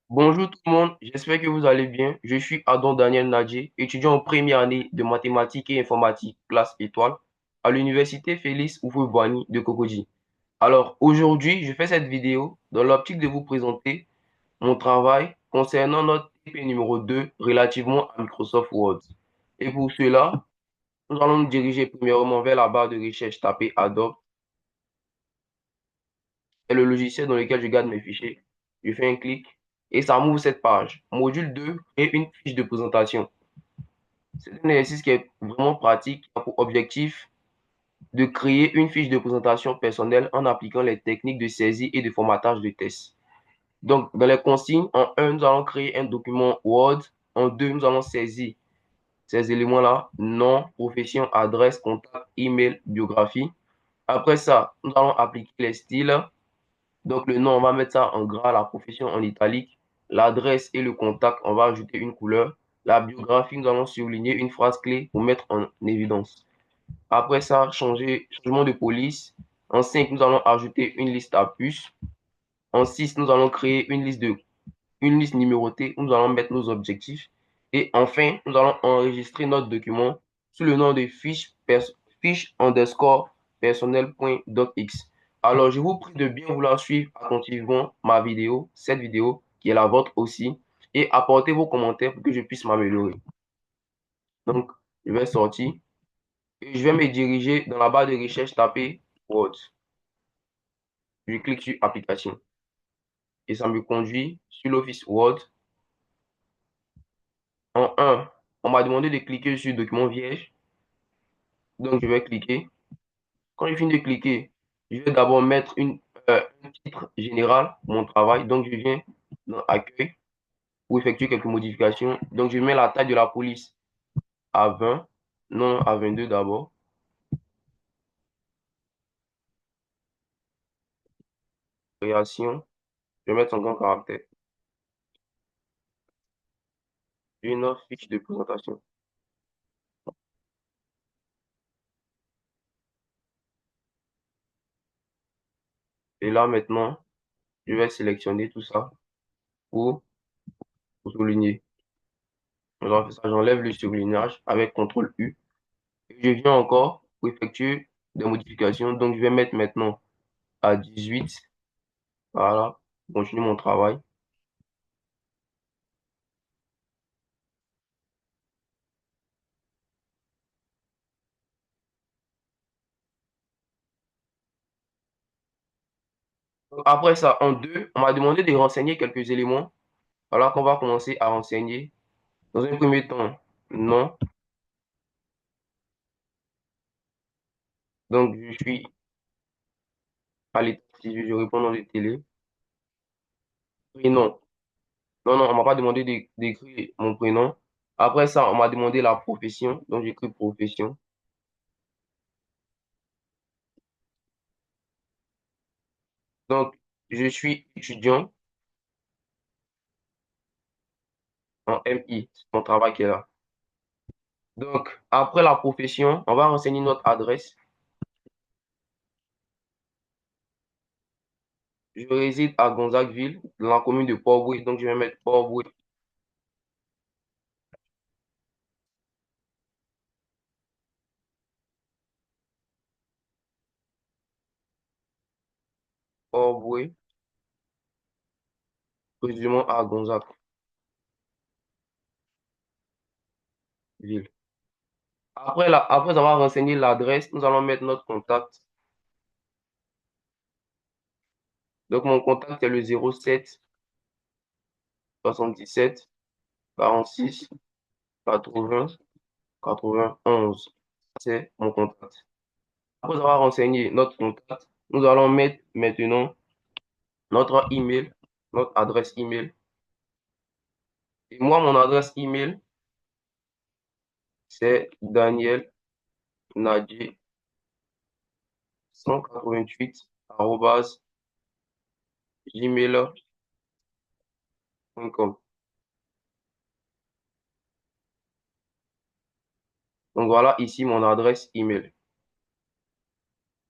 Bonjour tout le monde, j'espère que vous allez bien. Je suis Adon Daniel Nadji, étudiant en première année de mathématiques et informatique, classe étoile, à l'université Félix Houphouët-Boigny de Cocody. Alors aujourd'hui, je fais cette vidéo dans l'optique de vous présenter mon travail concernant notre TP numéro 2 relativement à Microsoft Word. Et pour cela, nous allons nous diriger premièrement vers la barre de recherche tapée Adobe, c'est le logiciel dans lequel je garde mes fichiers. Je fais un clic et ça m'ouvre cette page. Module 2 et une fiche de présentation. C'est un exercice qui est vraiment pratique, qui a pour objectif de créer une fiche de présentation personnelle en appliquant les techniques de saisie et de formatage de tests. Donc, dans les consignes, en un, nous allons créer un document Word. En deux, nous allons saisir ces éléments-là, nom, profession, adresse, contact, email, biographie. Après ça, nous allons appliquer les styles. Donc, le nom, on va mettre ça en gras, la profession en italique. L'adresse et le contact, on va ajouter une couleur. La biographie, nous allons souligner une phrase clé pour mettre en évidence. Après ça, changement de police. En 5, nous allons ajouter une liste à puces. En 6, nous allons créer une liste numérotée où nous allons mettre nos objectifs. Et enfin, nous allons enregistrer notre document sous le nom de fiche underscore personnel.docx. Alors, je vous prie de bien vouloir suivre attentivement ma vidéo, cette vidéo qui est la vôtre aussi, et apporter vos commentaires pour que je puisse m'améliorer. Donc, je vais sortir et je vais me diriger dans la barre de recherche, taper Word. Je clique sur Application et ça me conduit sur l'Office Word. En un, on m'a demandé de cliquer sur Document vierge, donc je vais cliquer. Quand je finis de cliquer, je vais d'abord mettre un titre général pour mon travail. Donc, je viens dans Accueil pour effectuer quelques modifications. Donc, je mets la taille de la police à 20, non à 22 d'abord. Création, je vais mettre son grand caractère. Une fiche de présentation. Et là, maintenant, je vais sélectionner tout ça pour, pour souligner. J'enlève le surlignage avec CTRL U. Et je viens encore pour effectuer des modifications. Donc, je vais mettre maintenant à 18. Voilà, continue mon travail. Après ça, en deux, on m'a demandé de renseigner quelques éléments. Alors qu'on va commencer à renseigner. Dans un premier temps, nom. Donc, je suis à l'état civil, je réponds nom de télé. Prénom. Non, non, on m'a pas demandé d'écrire mon prénom. Après ça, on m'a demandé la profession. Donc, j'écris profession. Donc, je suis étudiant en MI. C'est mon travail qui est là. Donc, après la profession, on va renseigner notre adresse. Je réside à Gonzagueville, dans la commune de Port-Bouët. Donc, je vais mettre Port-Bouët. Port-Bouët, précisément à Gonzagueville. Après avoir renseigné l'adresse, nous allons mettre notre contact. Donc, mon contact est le 07 77 46 80 91. C'est mon contact. Après avoir renseigné notre contact, nous allons mettre maintenant notre email, notre adresse email. Et moi, mon adresse email, c'est Daniel Nadji 188@gmail.com. Donc voilà ici mon adresse email.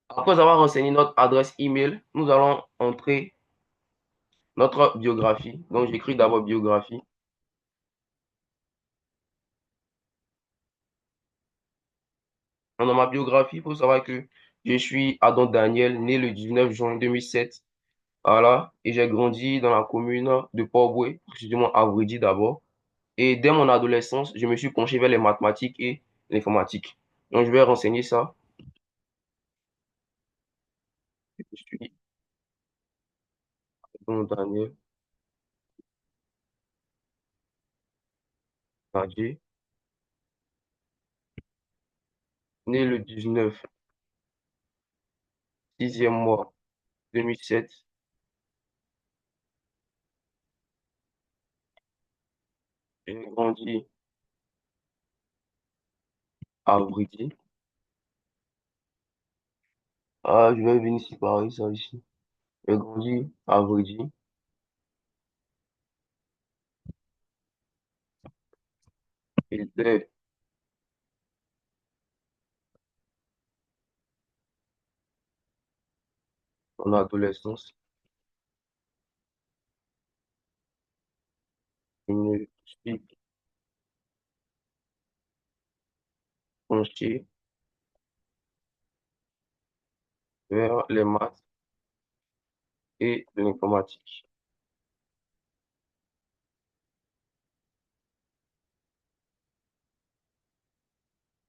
Après avoir renseigné notre adresse email, nous allons entrer notre biographie. Donc, j'écris d'abord biographie. Dans ma biographie, il faut savoir que je suis Adam Daniel, né le 19 juin 2007. Voilà, et j'ai grandi dans la commune de Port-Bouët, précisément à Vridi d'abord. Et dès mon adolescence, je me suis penché vers les mathématiques et l'informatique. Donc, je vais renseigner ça. Je suis Adam Daniel Nadji, né le 19, 6e mois 2007. J'ai grandi à Vridi. Ah, je vais venir séparer ça ici. J'ai grandi à Vridi. Et dès mon adolescence, je me suis penché vers les maths et de l'informatique.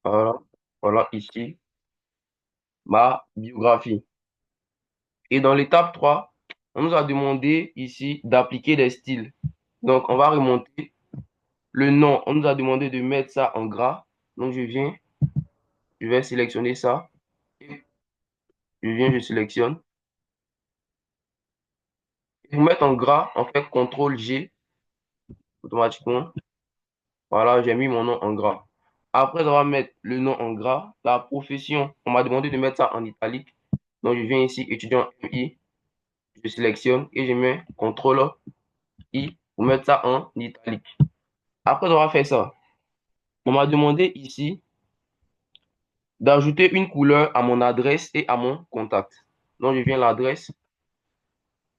Voilà, voilà ici ma biographie. Et dans l'étape 3, on nous a demandé ici d'appliquer des styles. Donc, on va remonter le nom. On nous a demandé de mettre ça en gras. Donc, je vais sélectionner ça. Je sélectionne. Pour mettre en gras, on fait CTRL G automatiquement. Voilà, j'ai mis mon nom en gras. Après avoir mettre le nom en gras, la profession, on m'a demandé de mettre ça en italique. Donc, je viens ici, étudiant MI, je sélectionne et je mets CTRL I pour mettre ça en italique. Après avoir fait ça, on m'a demandé ici d'ajouter une couleur à mon adresse et à mon contact. Donc, je viens à l'adresse,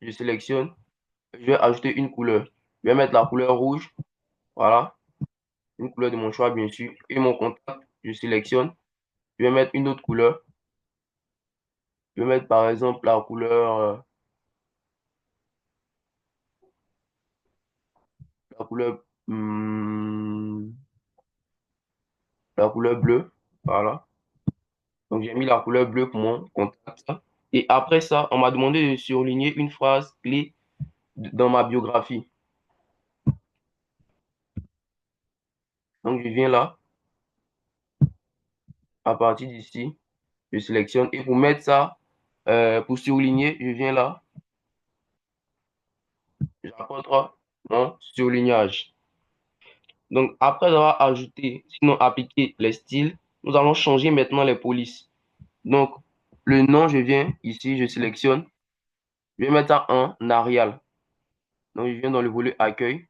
je sélectionne, je vais ajouter une couleur. Je vais mettre la couleur rouge, voilà, une couleur de mon choix, bien sûr. Et mon contact, je sélectionne, je vais mettre une autre couleur. Je vais mettre par exemple la couleur, hmm, la couleur bleue, voilà. Donc, j'ai mis la couleur bleue pour mon contact. Et après ça, on m'a demandé de surligner une phrase clé dans ma biographie. Donc, je viens là, à partir d'ici, je sélectionne. Et pour mettre ça, pour surligner, je viens là, j'apporte mon surlignage. Donc, après avoir ajouté, sinon appliqué les styles, nous allons changer maintenant les polices. Donc, le nom, je viens ici, je sélectionne. Je vais mettre ça en Arial. Donc, je viens dans le volet accueil,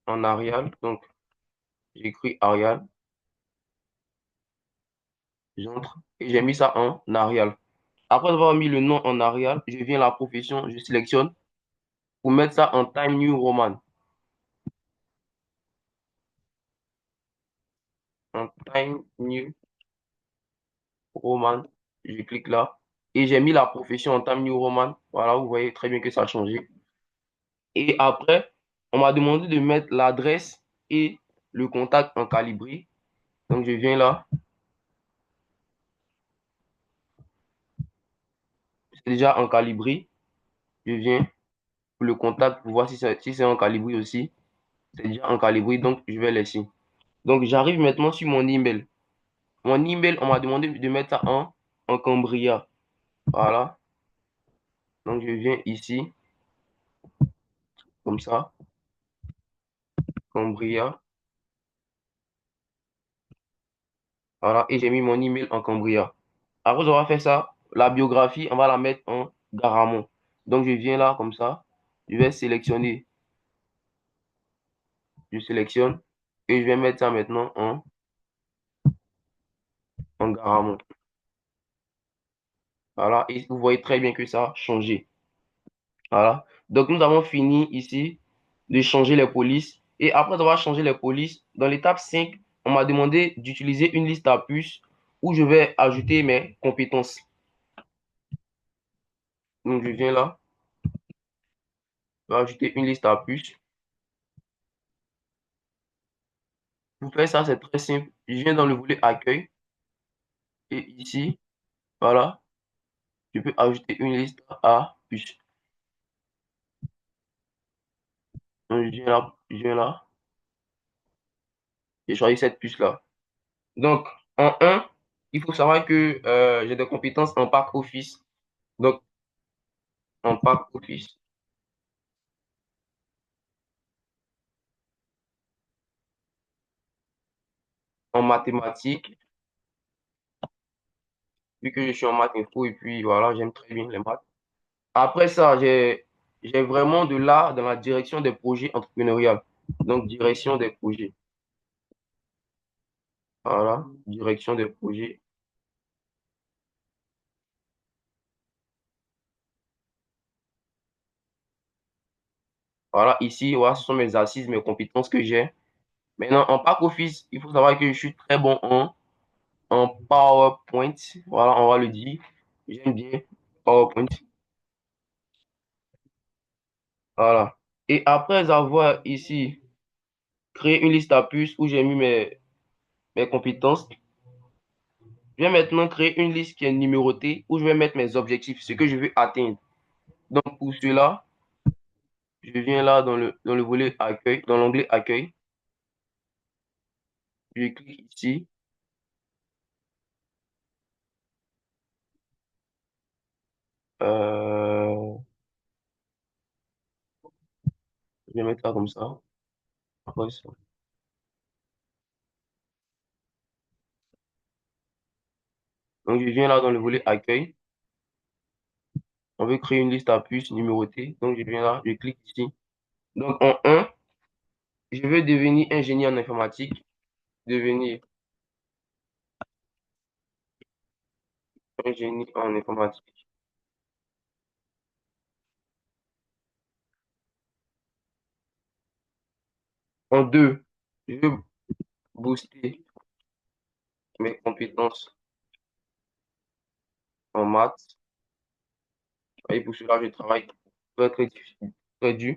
en Arial. Donc, j'écris Arial, j'entre et j'ai mis ça en Arial. Après avoir mis le nom en Arial, je viens à la profession, je sélectionne pour mettre ça en Time New Roman. En Time New Roman, je clique là et j'ai mis la profession en Time New Roman. Voilà, vous voyez très bien que ça a changé. Et après, on m'a demandé de mettre l'adresse et le contact en calibré. Donc, je viens là, c'est déjà en calibré. Je viens pour le contact pour voir si c'est en calibré aussi. C'est déjà en calibré, donc je vais laisser. Donc, j'arrive maintenant sur mon email. Mon email, on m'a demandé de mettre ça en Cambria. Voilà. Donc, je viens ici, comme ça, Cambria. Voilà, et j'ai mis mon email en Cambria. Après avoir fait ça, la biographie, on va la mettre en Garamond. Donc, je viens là, comme ça. Je vais sélectionner. Je sélectionne. Et je vais mettre ça maintenant en Garamond. Voilà, et vous voyez très bien que ça a changé. Voilà. Donc, nous avons fini ici de changer les polices. Et après avoir changé les polices, dans l'étape 5, on m'a demandé d'utiliser une liste à puces où je vais ajouter mes compétences. Donc, je viens là, je vais ajouter une liste à puces. Pour faire ça, c'est très simple. Je viens dans le volet accueil et ici, voilà, je peux ajouter une liste à puces. Donc, je viens là, j'ai choisi cette puce-là. Donc, en un, il faut savoir que j'ai des compétences en pack office. Donc, en pack office, en mathématiques, vu que je suis en maths info et puis voilà, j'aime très bien les maths. Après ça, j'ai vraiment de l'art dans la direction des projets entrepreneuriaux. Donc, direction des projets. Voilà, direction des projets. Voilà, ici, voilà, ce sont mes assises, mes compétences que j'ai. Maintenant, en pack office, il faut savoir que je suis très bon en PowerPoint. Voilà, on va le dire. J'aime bien PowerPoint. Voilà. Et après avoir ici créé une liste à puces où j'ai mis mes compétences, je vais maintenant créer une liste qui est numérotée où je vais mettre mes objectifs, ce que je veux atteindre. Donc pour cela, je viens là dans le volet accueil, dans l'onglet accueil. Je clique ici. Euh, je vais mettre ça comme ça. Après ça. Donc je viens là dans le volet accueil. On veut créer une liste à puces numérotée. Donc je viens là, je clique ici. Donc en un, je veux devenir ingénieur en informatique. Devenir ingénieur en informatique. En deux, je veux booster mes compétences en maths. Et pour cela, je travaille très difficile, très dur.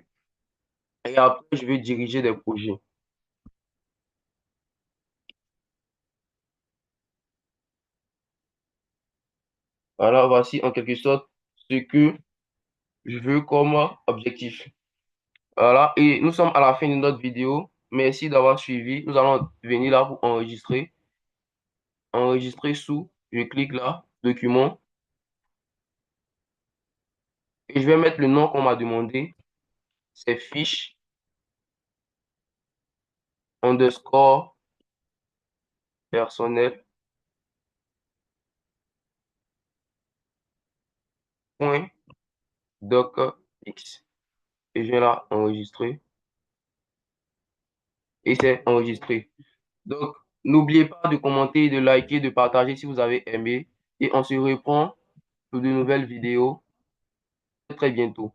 Et après, je vais diriger des projets. Voilà, voici en quelque sorte ce que je veux comme objectif. Voilà, et nous sommes à la fin de notre vidéo. Merci d'avoir suivi. Nous allons venir là pour enregistrer. Enregistrer sous, je clique là, document, et je vais mettre le nom qu'on m'a demandé. C'est fiche underscore personnel point docx. Et je viens là enregistrer. Et c'est enregistré. Donc, n'oubliez pas de commenter, de liker, de partager si vous avez aimé. Et on se reprend pour de nouvelles vidéos très bientôt.